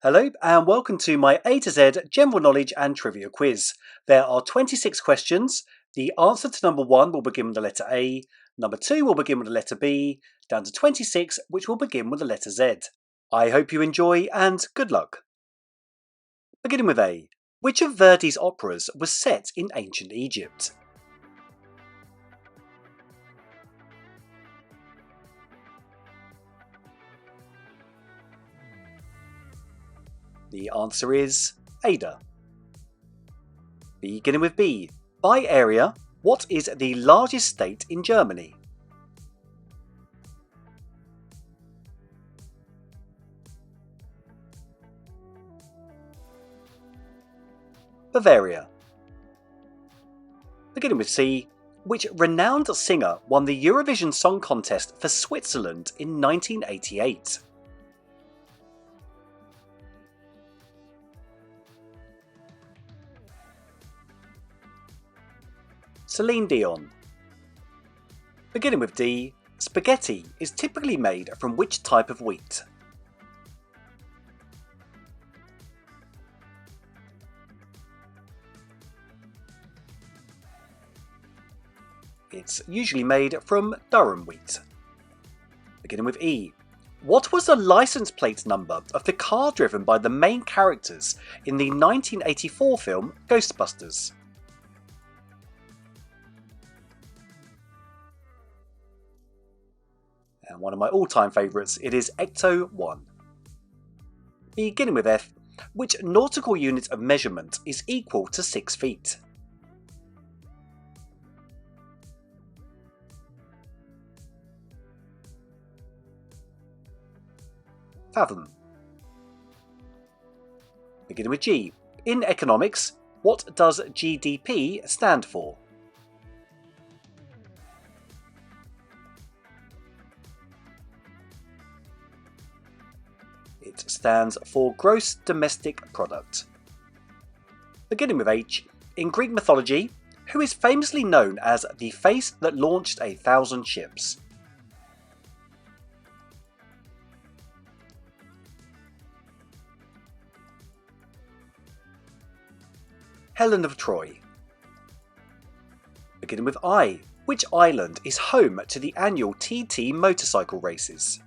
Hello and welcome to my A to Z general knowledge and trivia quiz. There are 26 questions. The answer to number 1 will begin with the letter A, number 2 will begin with the letter B, down to 26 which will begin with the letter Z. I hope you enjoy and good luck. Beginning with A. Which of Verdi's operas was set in ancient Egypt? The answer is Ada. Beginning with B. By area, what is the largest state in Germany? Bavaria. Beginning with C. Which renowned singer won the Eurovision Song Contest for Switzerland in 1988? Celine Dion. Beginning with D. Spaghetti is typically made from which type of wheat? It's usually made from durum wheat. Beginning with E. What was the license plate number of the car driven by the main characters in the 1984 film Ghostbusters? And one of my all-time favourites, it is Ecto 1. Beginning with F. Which nautical unit of measurement is equal to 6 feet? Fathom. Beginning with G. In economics, what does GDP stand for? It stands for Gross Domestic Product. Beginning with H. In Greek mythology, who is famously known as the face that launched 1,000 ships? Helen of Troy. Beginning with I. Which island is home to the annual TT motorcycle races?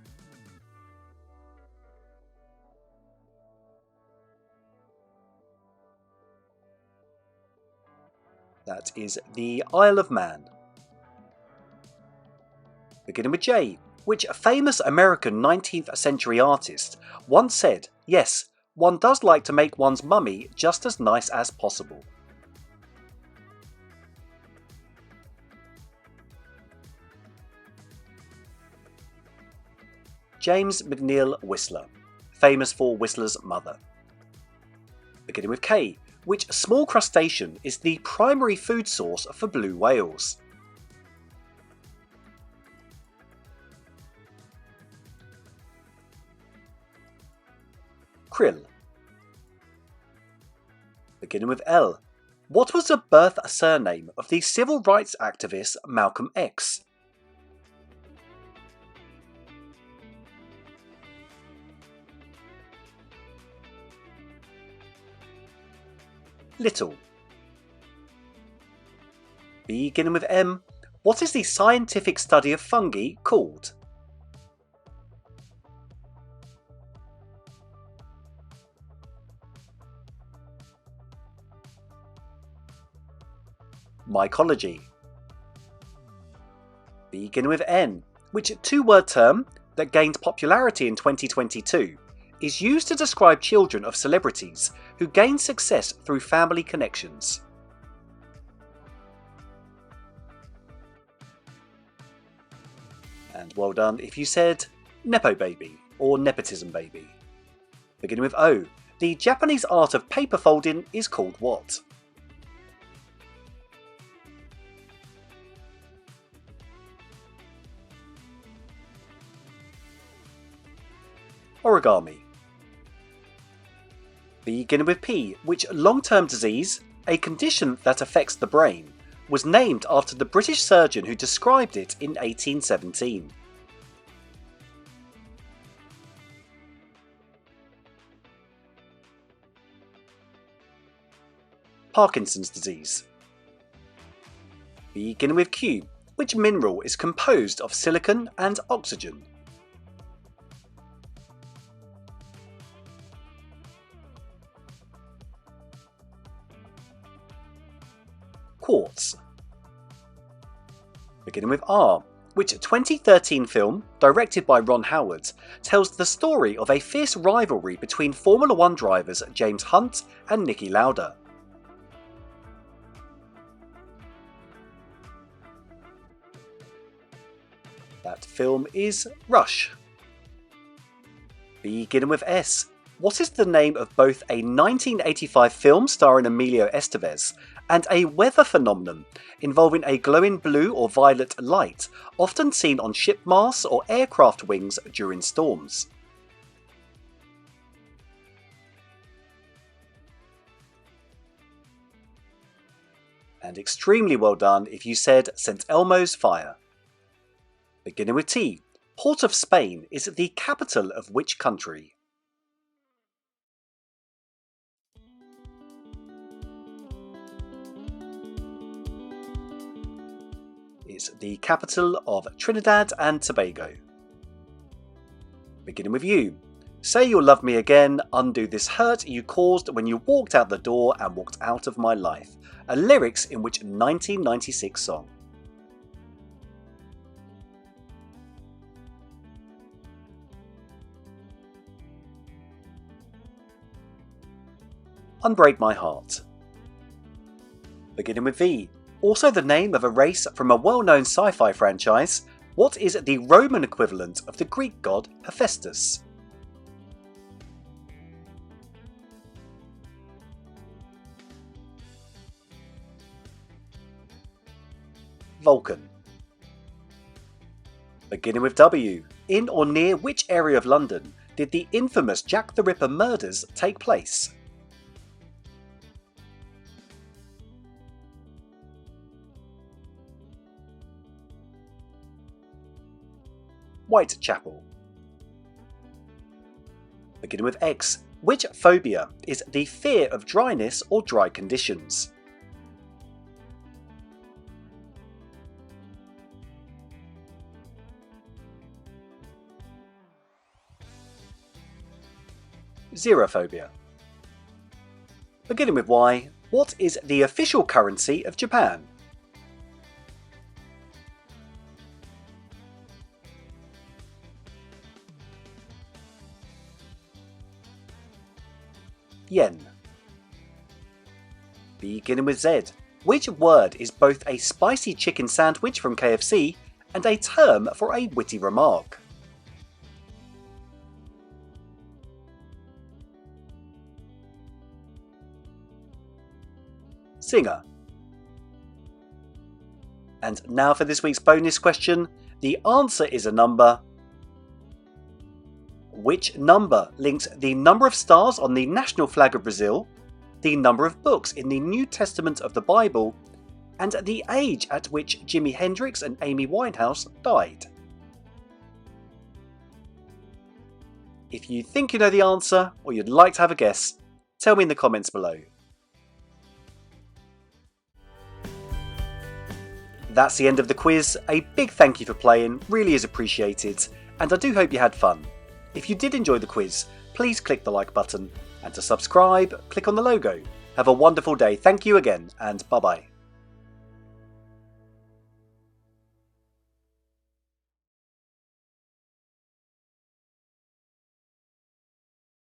That is the Isle of Man. Beginning with J. Which famous American 19th century artist once said, "Yes, one does like to make one's mummy just as nice as possible"? James McNeill Whistler, famous for Whistler's mother. Beginning with K. Which small crustacean is the primary food source for blue whales? Krill. Beginning with L. What was the birth surname of the civil rights activist Malcolm X? Little. Beginning with M. What is the scientific study of fungi called? Mycology. Beginning with N. Which two-word term that gained popularity in 2022 is used to describe children of celebrities who gain success through family connections? And well done if you said Nepo baby or nepotism baby. Beginning with O. The Japanese art of paper folding is called what? Origami. Beginning with P. Which long-term disease, a condition that affects the brain, was named after the British surgeon who described it in 1817? Parkinson's disease? Beginning with Q, which mineral is composed of silicon and oxygen? Quartz. Beginning with R, which 2013 film, directed by Ron Howard, tells the story of a fierce rivalry between Formula One drivers James Hunt and Niki Lauda. That film is Rush. Beginning with S, what is the name of both a 1985 film starring Emilio Estevez and a weather phenomenon involving a glowing blue or violet light, often seen on ship masts or aircraft wings during storms? And extremely well done if you said St. Elmo's Fire. Beginning with T, Port of Spain is the capital of which country? It's the capital of Trinidad and Tobago. Beginning with U, say you'll love me again, undo this hurt you caused when you walked out the door and walked out of my life. A lyrics in which 1996 song? Unbreak My Heart. Beginning with V, also the name of a race from a well-known sci-fi franchise, what is the Roman equivalent of the Greek god Hephaestus? Vulcan. Beginning with W, in or near which area of London did the infamous Jack the Ripper murders take place? Whitechapel. Beginning with X, which phobia is the fear of dryness or dry conditions? Xerophobia. Beginning with Y, what is the official currency of Japan? Yen. Beginning with Z, which word is both a spicy chicken sandwich from KFC and a term for a witty remark? Singer. And now for this week's bonus question. The answer is a number. Which number links the number of stars on the national flag of Brazil, the number of books in the New Testament of the Bible, and the age at which Jimi Hendrix and Amy Winehouse died? If you think you know the answer, or you'd like to have a guess, tell me in the comments below. That's the end of the quiz. A big thank you for playing, really is appreciated, and I do hope you had fun. If you did enjoy the quiz, please click the like button, and to subscribe, click on the logo. Have a wonderful day, thank you again, and bye bye.